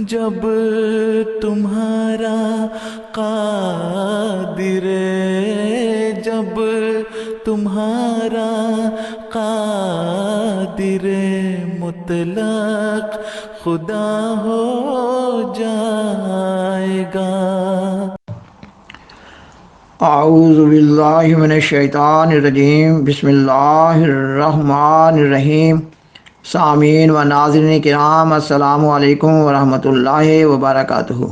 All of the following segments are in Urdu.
جب تمہارا قادر، جب تمہارا قادر مطلق خدا ہو جائے گا۔ اعوذ باللہ من الشیطان الرجیم، بسم اللہ الرحمن الرحیم۔ سامعین و ناظرین کرام، السلام علیکم ورحمۃ اللہ وبرکاتہ۔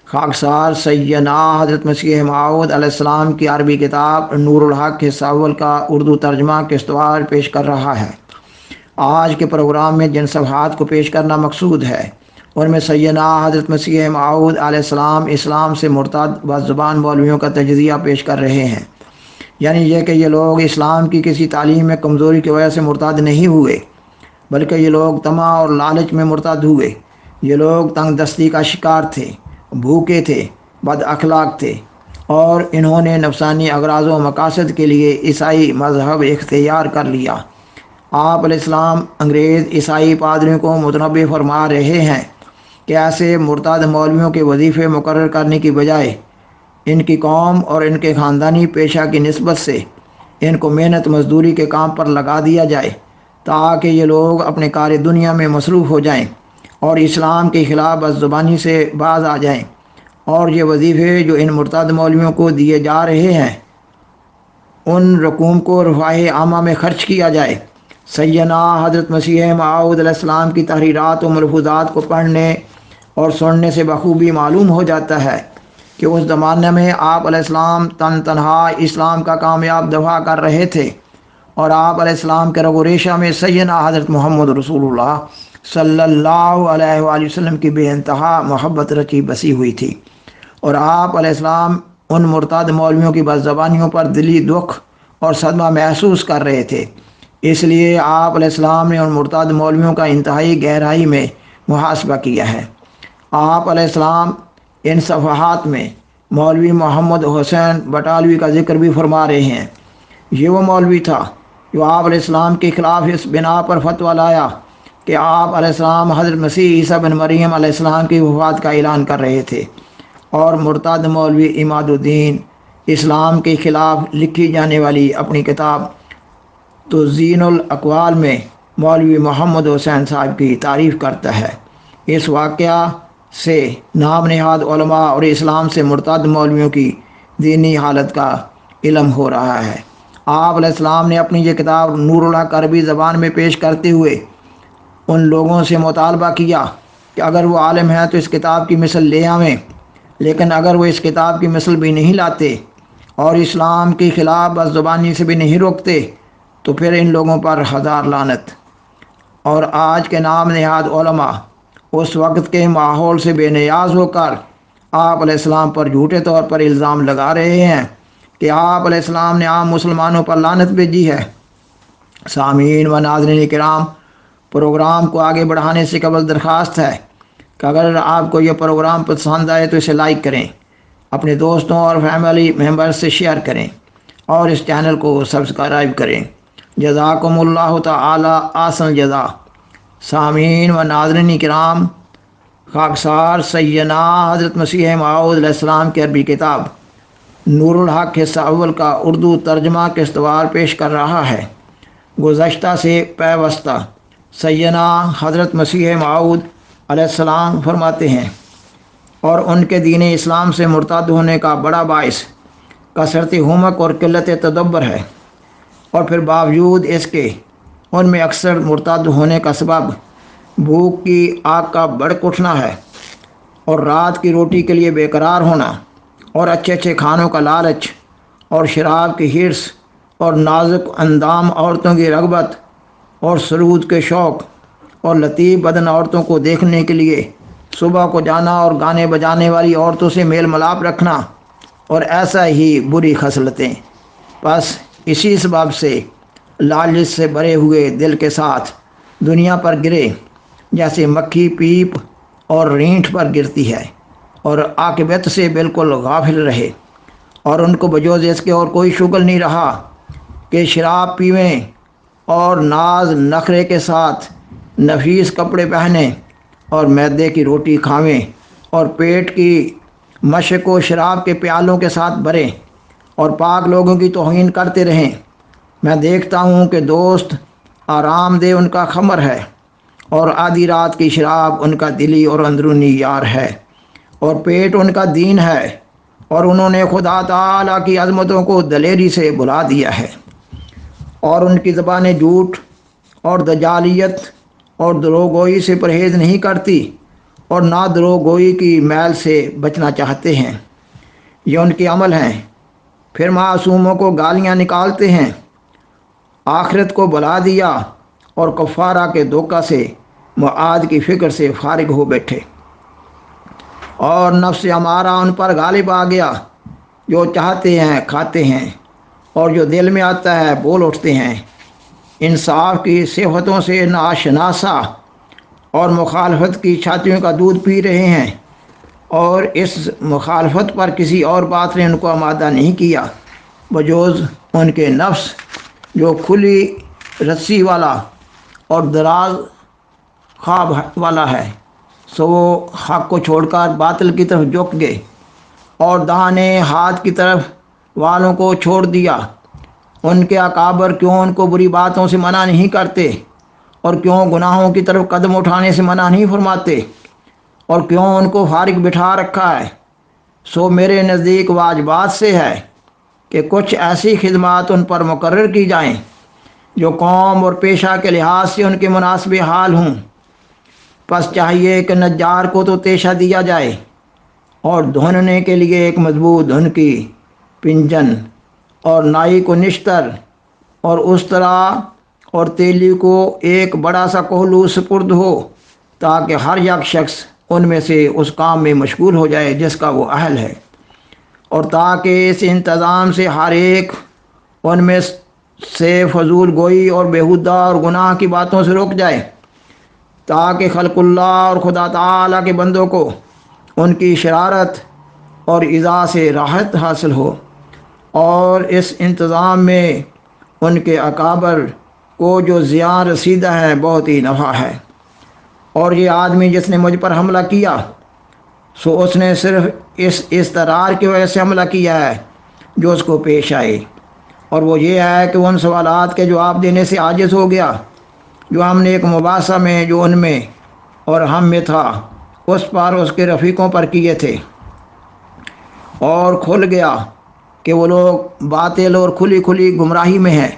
خاکسار سیدنا حضرت مسیح موعود علیہ السلام کی عربی کتاب نور الحق حصہ اول کا اردو ترجمہ قسطوار پیش کر رہا ہے۔ آج کے پروگرام میں جن صفحات کو پیش کرنا مقصود ہے ان میں سیدنا حضرت مسیح موعود علیہ السلام اسلام سے مرتد بدزبان مولویوں کا تجزیہ پیش کر رہے ہیں، یعنی یہ کہ یہ لوگ اسلام کی کسی تعلیم میں کمزوری کی وجہ سے مرتد نہیں ہوئے، بلکہ یہ لوگ طمع اور لالچ میں مرتد ہوئے۔ یہ لوگ تنگ دستی کا شکار تھے، بھوکے تھے، بد اخلاق تھے، اور انہوں نے نفسانی اغراض و مقاصد کے لیے عیسائی مذہب اختیار کر لیا۔ آپ علیہ السلام انگریز عیسائی پادریوں کو متنبہ فرما رہے ہیں کہ ایسے مرتد مولویوں کے وظیفے مقرر کرنے کی بجائے ان کی قوم اور ان کے خاندانی پیشہ کی نسبت سے ان کو محنت مزدوری کے کام پر لگا دیا جائے، تاکہ یہ لوگ اپنے کار دنیا میں مصروف ہو جائیں اور اسلام کے خلاف بدزبانی سے باز آ جائیں، اور یہ وظیفے جو ان مرتد مولویوں کو دیے جا رہے ہیں ان رقوم کو رفاہ عامہ میں خرچ کیا جائے۔ سیدنا حضرت مسیح موعود علیہ السلام کی تحریرات و ملفوظات کو پڑھنے اور سننے سے بخوبی معلوم ہو جاتا ہے کہ اس زمانے میں آپ علیہ السلام تنہا اسلام کا کامیاب دفاع کر رہے تھے، اور آپ علیہ السلام کے رگ و ریشہ میں سیدنا حضرت محمد رسول اللہ صلی اللہ علیہ وآلہ وسلم کی بے انتہا محبت رچی بسی ہوئی تھی، اور آپ علیہ السلام ان مرتد مولویوں کی بدزبانیوں پر دلی دکھ اور صدمہ محسوس کر رہے تھے۔ اس لیے آپ علیہ السلام نے ان مرتد مولویوں کا انتہائی گہرائی میں محاسبہ کیا ہے۔ آپ علیہ السلام ان صفحات میں مولوی محمد حسین بٹالوی کا ذکر بھی فرما رہے ہیں۔ یہ وہ مولوی تھا جو آپ علیہ السلام کے خلاف اس بنا پر فتویٰ لایا کہ آپ علیہ السلام حضرت مسیح عیسیٰ بن مریم علیہ السلام کی وفات کا اعلان کر رہے تھے، اور مرتد مولوی عماد الدین اسلام کے خلاف لکھی جانے والی اپنی کتاب تزیین الاقوال میں مولوی محمد حسین صاحب کی تعریف کرتا ہے۔ اس واقعہ سے نام نہاد علماء اور اسلام سے مرتد مولویوں کی دینی حالت کا علم ہو رہا ہے۔ آپ علیہ السلام نے اپنی یہ کتاب نور الحق عربی زبان میں پیش کرتے ہوئے ان لوگوں سے مطالبہ کیا کہ اگر وہ عالم ہیں تو اس کتاب کی مثل لے آویں، لیکن اگر وہ اس کتاب کی مثل بھی نہیں لاتے اور اسلام کے خلاف بدزبانی سے بھی نہیں روکتے تو پھر ان لوگوں پر ہزار لعنت۔ اور آج کے نام نہاد علماء اس وقت کے ماحول سے بے نیاز ہو کر آپ علیہ السلام پر جھوٹے طور پر الزام لگا رہے ہیں کہ آپ علیہ السلام نے عام مسلمانوں پر لعنت بھیجی ہے۔ سامعین و ناظرین کرام، پروگرام کو آگے بڑھانے سے قبل درخواست ہے کہ اگر آپ کو یہ پروگرام پسند آئے تو اسے لائک کریں، اپنے دوستوں اور فیملی ممبر سے شیئر کریں، اور اس چینل کو سبسکرائب کریں۔ جزاکم اللہ تعالی احسن جزا۔ سامعین و ناظرین کرام، خاکسار سیدنا حضرت مسیح موعود علیہ السلام کی عربی کتاب نور الحق حصہ اول کا اردو ترجمہ قسطوار پیش کر رہا ہے۔ گزشتہ سے پیوستہ سیدنا حضرت مسیح موعود علیہ السلام فرماتے ہیں، اور ان کے دین اسلام سے مرتد ہونے کا بڑا باعث کثرت حمق اور قلت تدبر ہے، اور پھر باوجود اس کے ان میں اکثر مرتد ہونے کا سبب بھوک کی آگ کا بھڑک اٹھنا ہے، اور رات کی روٹی کے لیے بے قرار ہونا، اور اچھے اچھے کھانوں کا لالچ، اور شراب کی حرص، اور نازک اندام عورتوں کی رغبت، اور سرود کے شوق، اور لطیف بدن عورتوں کو دیکھنے کے لیے صبح کو جانا، اور گانے بجانے والی عورتوں سے میل ملاپ رکھنا، اور ایسا ہی بری خصلتیں۔ بس اسی سبب سے لالچ سے بھرے ہوئے دل کے ساتھ دنیا پر گرے جیسے مکھی پیپ اور رینٹ پر گرتی ہے، اور عاقبت سے بالکل غافل رہے، اور ان کو بجوز اس کے اور کوئی شغل نہیں رہا کہ شراب پیویں اور ناز نخرے کے ساتھ نفیس کپڑے پہنیں اور میدے کی روٹی کھاویں اور پیٹ کی مشق و شراب کے پیالوں کے ساتھ بھریں اور پاک لوگوں کی توہین کرتے رہیں۔ میں دیکھتا ہوں کہ دوست آرام دہ ان کا خمر ہے اور آدھی رات کی شراب ان کا دلی اور اندرونی یار ہے، اور پیٹ ان کا دین ہے، اور انہوں نے خدا تعالیٰ کی عظمتوں کو دلیری سے بھلا دیا ہے، اور ان کی زبانیں جھوٹ اور دجالیت اور دروغگوئی سے پرہیز نہیں کرتی اور نہ دروغگوئی کی میل سے بچنا چاہتے ہیں۔ یہ ان کے عمل ہیں۔ پھر معصوموں کو گالیاں نکالتے ہیں، آخرت کو بھلا دیا اور کفارہ کے دھوکہ سے معاد کی فکر سے فارغ ہو بیٹھے، اور نفس ہمارا ان پر غالب آ گیا۔ جو چاہتے ہیں کھاتے ہیں، اور جو دل میں آتا ہے بول اٹھتے ہیں۔ انصاف کی صفتوں سے ناشناسا اور مخالفت کی چھاتیوں کا دودھ پی رہے ہیں، اور اس مخالفت پر کسی اور بات نے ان کو آمادہ نہیں کیا بجوز ان کے نفس جو کھلی رسی والا اور دراز خواب والا ہے۔ سو وہ حق کو چھوڑ کر باطل کی طرف جھک گئے اور داہنے ہاتھ کی طرف والوں کو چھوڑ دیا۔ ان کے اکابر کیوں ان کو بری باتوں سے منع نہیں کرتے، اور کیوں گناہوں کی طرف قدم اٹھانے سے منع نہیں فرماتے، اور کیوں ان کو فارغ بٹھا رکھا ہے؟ سو میرے نزدیک واجبات سے ہے کہ کچھ ایسی خدمات ان پر مقرر کی جائیں جو قوم اور پیشہ کے لحاظ سے ان کے مناسب حال ہوں۔ پس چاہیے کہ نجار کو تو تیشہ دیا جائے، اور دھوننے کے لیے ایک مضبوط دھن کی پنجن، اور نائی کو نشتر، اور استرا اور تیلی کو ایک بڑا سا کوہلو سپرد ہو، تاکہ ہر یک شخص ان میں سے اس کام میں مشغول ہو جائے جس کا وہ اہل ہے، اور تاکہ اس انتظام سے ہر ایک ان میں سے فضول گوئی اور بیہودہ اور گناہ کی باتوں سے رک جائے، تاکہ خلق اللہ اور خدا تعالیٰ کے بندوں کو ان کی شرارت اور ایذا سے راحت حاصل ہو، اور اس انتظام میں ان کے اکابر کو جو زیان رسیدہ ہے بہت ہی نفع ہے۔ اور یہ آدمی جس نے مجھ پر حملہ کیا، سو اس نے صرف اس اضطرار کی وجہ سے حملہ کیا ہے جو اس کو پیش آئے، اور وہ یہ ہے کہ وہ ان سوالات کے جواب دینے سے عاجز ہو گیا جو ہم نے ایک مباحثہ میں جو ان میں اور ہم میں تھا اس پر اس کے رفیقوں پر کیے تھے، اور کھل گیا کہ وہ لوگ باطل اور کھلی کھلی گمراہی میں ہیں۔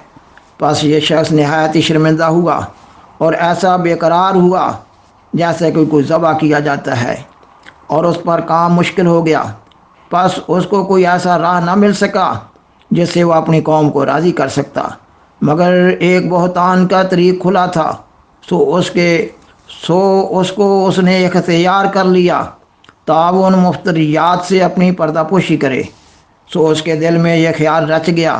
پس یہ شخص نہایت ہی شرمندہ ہوا اور ایسا بے قرار ہوا جیسے کہ کوئی ذبح کیا جاتا ہے، اور اس پر کام مشکل ہو گیا۔ پس اس کو کوئی ایسا راہ نہ مل سکا جس سے وہ اپنی قوم کو راضی کر سکتا، مگر ایک بہتان کا طریق کھلا تھا، اس کو اس نے اختیار کر لیا تا وہ ان مفتریات سے اپنی پردہ پوشی کرے۔ سو اس کے دل میں یہ خیال رچ گیا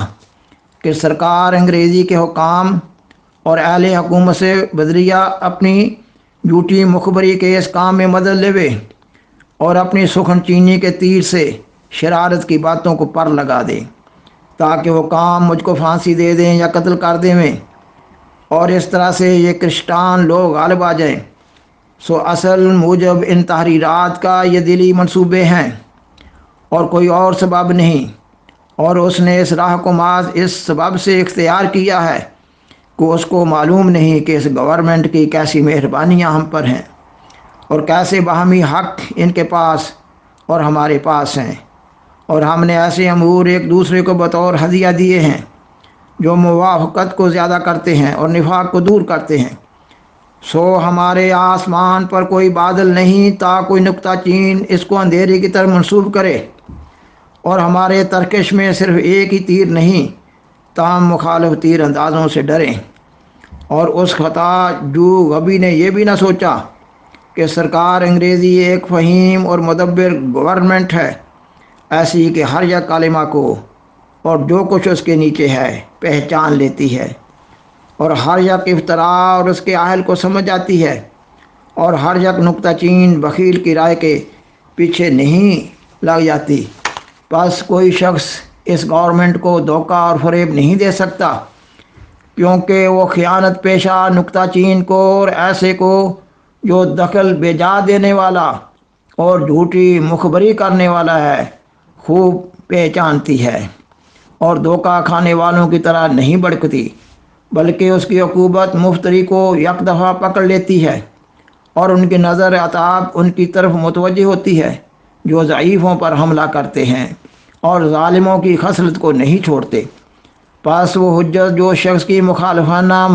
کہ سرکار انگریزی کے حکام اور اہل حکومت سے بدریہ اپنی جھوٹی مخبری کے اس کام میں مدد لیوے، اور اپنی سخن چینی کے تیر سے شرارت کی باتوں کو پر لگا دے، تاکہ وہ کام مجھ کو پھانسی دے دیں یا قتل کر دیں، اور اس طرح سے یہ کرسٹان لوگ غالب آ جائیں۔ سو اصل موجب ان تحریرات کا یہ دلی منصوبے ہیں اور کوئی اور سبب نہیں، اور اس نے اس راہ کو محض اس سبب سے اختیار کیا ہے کہ اس کو معلوم نہیں کہ اس گورنمنٹ کی کیسی مہربانیاں ہم پر ہیں، اور کیسے باہمی حق ان کے پاس اور ہمارے پاس ہیں، اور ہم نے ایسے امور ایک دوسرے کو بطور ہدیہ دیے ہیں جو موافقت کو زیادہ کرتے ہیں اور نفاق کو دور کرتے ہیں۔ سو ہمارے آسمان پر کوئی بادل نہیں تا کوئی نقطہ چین اس کو اندھیرے کی طرف منسوب کرے، اور ہمارے ترکش میں صرف ایک ہی تیر نہیں تاہم مخالف تیر اندازوں سے ڈریں۔ اور اس خطا جو غبی نے یہ بھی نہ سوچا کہ سرکار انگریزی ایک فہیم اور مدبر گورنمنٹ ہے، ایسی کہ ہر یک کلمہ کو اور جو کچھ اس کے نیچے ہے پہچان لیتی ہے، اور ہر یک افتراء اور اس کے اہل کو سمجھ جاتی ہے، اور ہر یک نکتہ چین بخیل کی رائے کے پیچھے نہیں لگ جاتی۔ بس کوئی شخص اس گورنمنٹ کو دھوکہ اور فریب نہیں دے سکتا، کیونکہ وہ خیانت پیشہ نکتہ چین کو اور ایسے کو جو دخل بیجا دینے والا اور جھوٹی مخبری کرنے والا ہے خوب پہچانتی ہے، اور دھوکہ کھانے والوں کی طرح نہیں بھڑکتی، بلکہ اس کی عقوبت مفتری کو یک دفعہ پکڑ لیتی ہے، اور ان کی نظر عتاب ان کی طرف متوجہ ہوتی ہے جو ضعیفوں پر حملہ کرتے ہیں اور ظالموں کی خصلت کو نہیں چھوڑتے۔ پس وہ حجت جو شخص کی مخالفانہ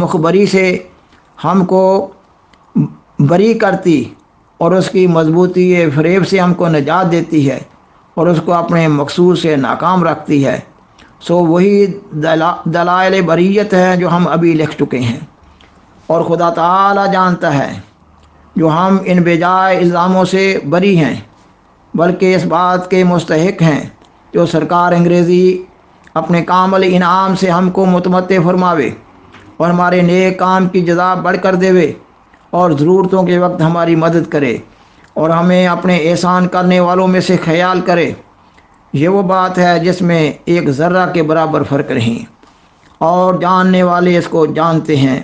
مخبری سے ہم کو بری کرتی اور اس کی مضبوطی فریب سے ہم کو نجات دیتی ہے اور اس کو اپنے مقصود سے ناکام رکھتی ہے، سو وہی دلائل بریت ہیں جو ہم ابھی لکھ چکے ہیں۔ اور خدا تعالی جانتا ہے جو ہم ان بیجائے الزاموں سے بری ہیں، بلکہ اس بات کے مستحق ہیں جو سرکار انگریزی اپنے کامل انعام سے ہم کو متمتع فرماوے اور ہمارے نیک کام کی جزا بڑھ کر دیوے اور ضرورتوں کے وقت ہماری مدد کرے اور ہمیں اپنے احسان کرنے والوں میں سے خیال کرے۔ یہ وہ بات ہے جس میں ایک ذرہ کے برابر فرق نہیں، اور جاننے والے اس کو جانتے ہیں،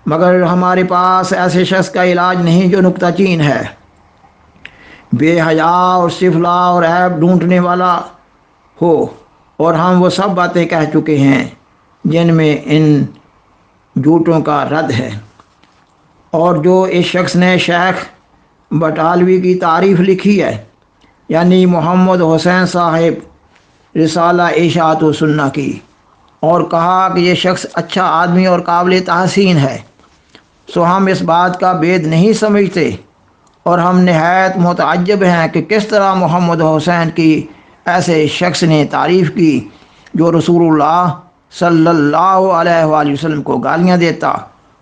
مگر ہمارے پاس ایسے شخص کا علاج نہیں جو نکتہ چین ہے، بے حیا اور سفلا اور عیب ڈھونڈنے والا ہو، اور ہم وہ سب باتیں کہہ چکے ہیں جن میں ان جھوٹوں کا رد ہے۔ اور جو اس شخص نے شیخ بٹالوی کی تعریف لکھی ہے، یعنی محمد حسین صاحب رسالہ اشاعت و سنہ کی، اور کہا کہ یہ شخص اچھا آدمی اور قابل تحسین ہے، سو ہم اس بات کا بید نہیں سمجھتے، اور ہم نہایت متعجب ہیں کہ کس طرح محمد حسین کی ایسے شخص نے تعریف کی جو رسول اللہ صلی اللہ علیہ وآلہ وسلم کو گالیاں دیتا،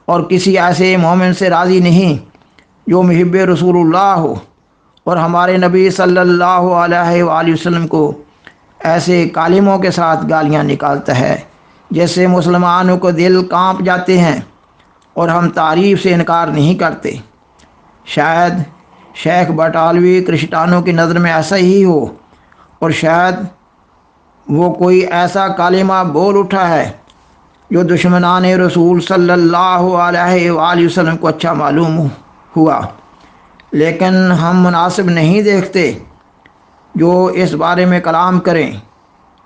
اور کسی ایسے مومن سے راضی نہیں جو محب رسول اللہ ہو، اور ہمارے نبی صلی اللہ علیہ وآلہ وسلم کو ایسے کالموں کے ساتھ گالیاں نکالتا ہے جس سے مسلمانوں کو دل کانپ جاتے ہیں، اور ہم تعریف سے انکار نہیں کرتے۔ شاید شیخ بٹالوی کرسٹانوں کی نظر میں ایسا ہی ہو، اور شاید وہ کوئی ایسا کلمہ بول اٹھا ہے جو دشمنان رسول صلی اللہ علیہ وآلہ وسلم کو اچھا معلوم ہوا، لیکن ہم مناسب نہیں دیکھتے جو اس بارے میں کلام کریں،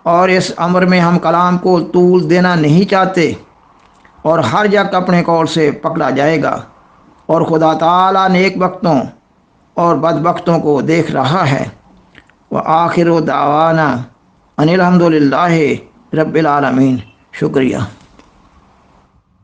اور اس امر میں ہم کلام کو طول دینا نہیں چاہتے، اور ہر جگہ اپنے قول سے پکڑا جائے گا، اور خدا تعالیٰ نیک بختوں اور بدبختوں کو دیکھ رہا ہے۔ وآخر دعوانا ان الحمد للہ رب العالمین۔ شکریہ۔